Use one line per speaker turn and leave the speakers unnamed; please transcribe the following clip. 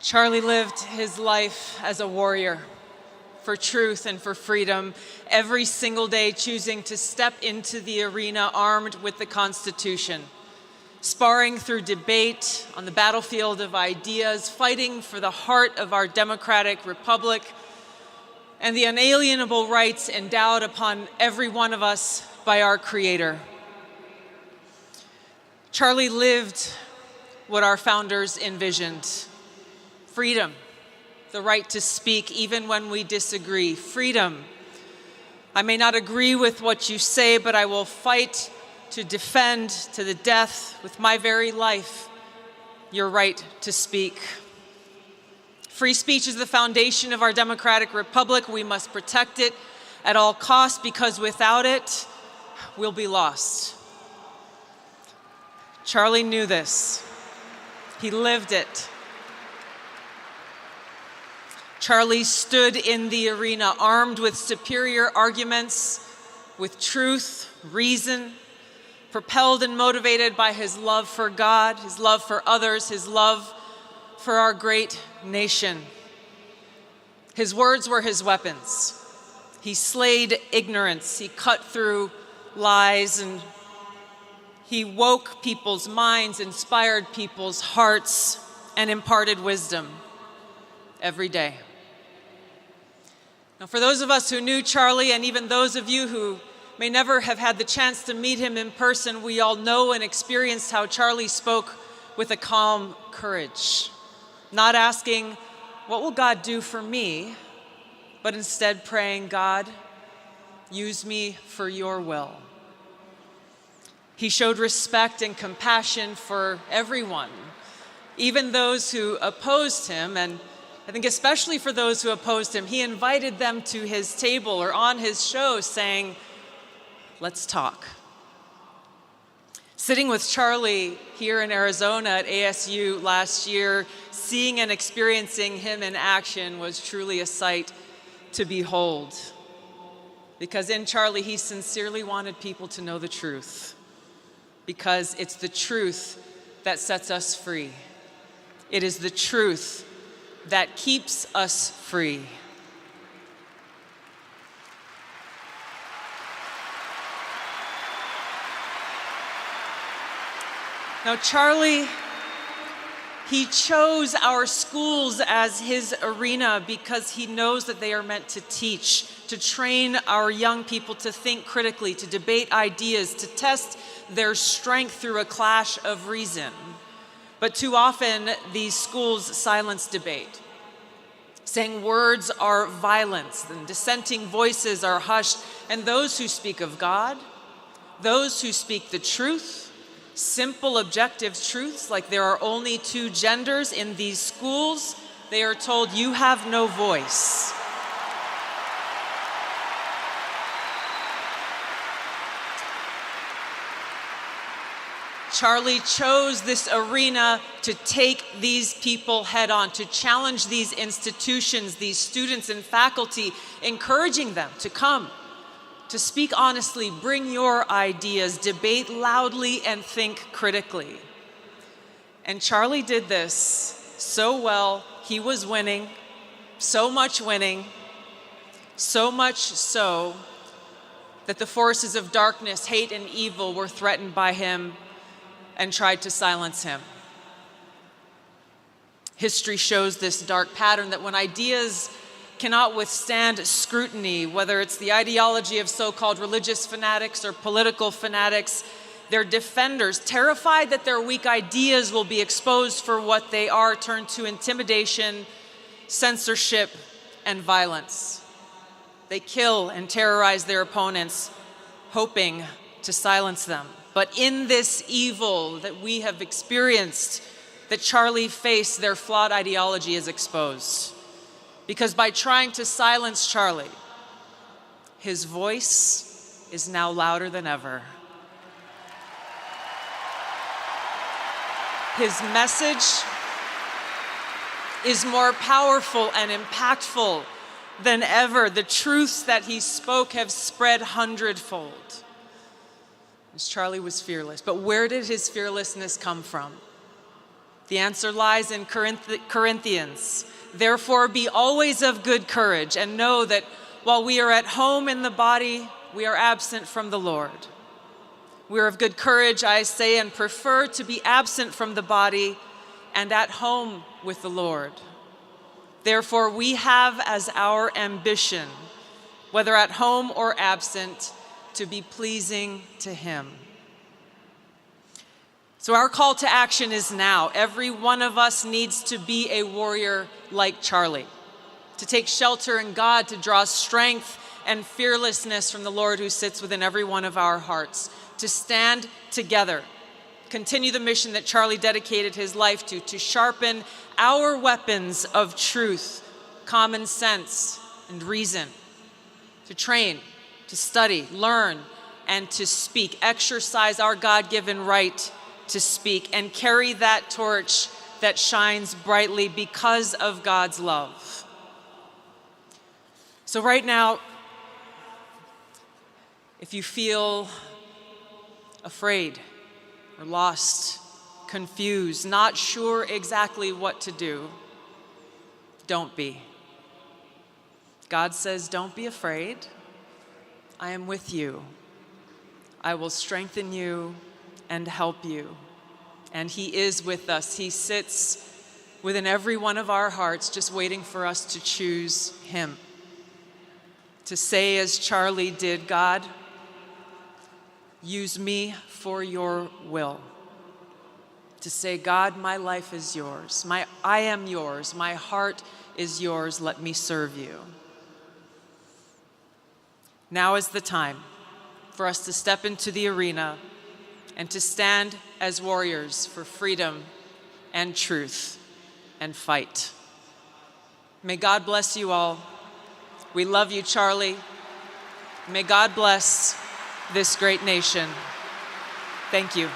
Charlie lived his life as a warrior for truth and for freedom, every single day choosing to step into the arena armed with the Constitution, sparring through debate on the battlefield of ideas, fighting for the heart of our democratic republic and the unalienable rights endowed upon every one of us by our Creator. Charlie lived what our founders envisioned: freedom, the right to speak even when we disagree. Freedom. I may not agree with what you say, but I will fight to defend to the death with my very life your right to speak. Free speech is the foundation of our democratic republic. We must protect it at all costs, because without it, we'll be lost. Charlie knew this. He lived it. Charlie stood in the arena armed with superior arguments, with truth, reason, propelled and motivated by his love for God, his love for others, his love for our great nation. His words were his weapons. He slayed ignorance. He cut through lies, and he woke people's minds, inspired people's hearts, and imparted wisdom every day. Now, for those of us who knew Charlie, and even those of you who may never have had the chance to meet him in person, we all know and experienced how Charlie spoke with a calm courage, not asking, "What will God do for me?" but instead praying, "God, use me for your will." He showed respect and compassion for everyone, even those who opposed him, and I think especially for those who opposed him, he invited them to his table or on his show saying, "Let's talk." Sitting with Charlie here in Arizona at ASU last year, seeing and experiencing him in action was truly a sight to behold. Because in Charlie, he sincerely wanted people to know the truth. Because it's the truth that sets us free. It is the truth that keeps us free. Now, Charlie, he chose our schools as his arena because he knows that they are meant to teach, to train our young people to think critically, to debate ideas, to test their strength through a clash of reason. But too often, these schools silence debate, saying words are violence, and dissenting voices are hushed, and those who speak of God, those who speak the truth, simple objective truths like there are only two genders in these schools, they are told, "You have no voice." Charlie chose this arena to take these people head on, to challenge these institutions, these students and faculty, encouraging them to come, to speak honestly, bring your ideas, debate loudly, and think critically. And Charlie did this so well, he was winning, so much so that the forces of darkness, hate, and evil were threatened by him and tried to silence him. History shows this dark pattern that when ideas cannot withstand scrutiny, whether it's the ideology of so-called religious fanatics or political fanatics, their defenders, terrified that their weak ideas will be exposed for what they are, turn to intimidation, censorship, and violence. They kill and terrorize their opponents, hoping to silence them. But in this evil that we have experienced, that Charlie faced, their flawed ideology is exposed. Because by trying to silence Charlie, his voice is now louder than ever. His message is more powerful and impactful than ever. The truths that he spoke have spread hundredfold. Charlie was fearless, but where did his fearlessness come from? The answer lies in Corinthians. Therefore, be always of good courage and know that while we are at home in the body, we are absent from the Lord. We are of good courage, I say, and prefer to be absent from the body and at home with the Lord. Therefore, we have as our ambition, whether at home or absent, to be pleasing to Him. So our call to action is now. Every one of us needs to be a warrior like Charlie, to take shelter in God, to draw strength and fearlessness from the Lord who sits within every one of our hearts, to stand together, continue the mission that Charlie dedicated his life to sharpen our weapons of truth, common sense, and reason, to train, to study, learn, and to speak, exercise our God-given right to speak, and carry that torch that shines brightly because of God's love. So right now, if you feel afraid or lost, confused, not sure exactly what to do, don't be. God says, don't be afraid. I am with you. I will strengthen you and help you. And He is with us. He sits within every one of our hearts, just waiting for us to choose Him. To say, as Charlie did, God, use me for your will. To say, God, my life is yours. I am yours. My heart is yours. Let me serve you. Now is the time for us to step into the arena and to stand as warriors for freedom and truth and fight. May God bless you all. We love you, Charlie. May God bless this great nation. Thank you.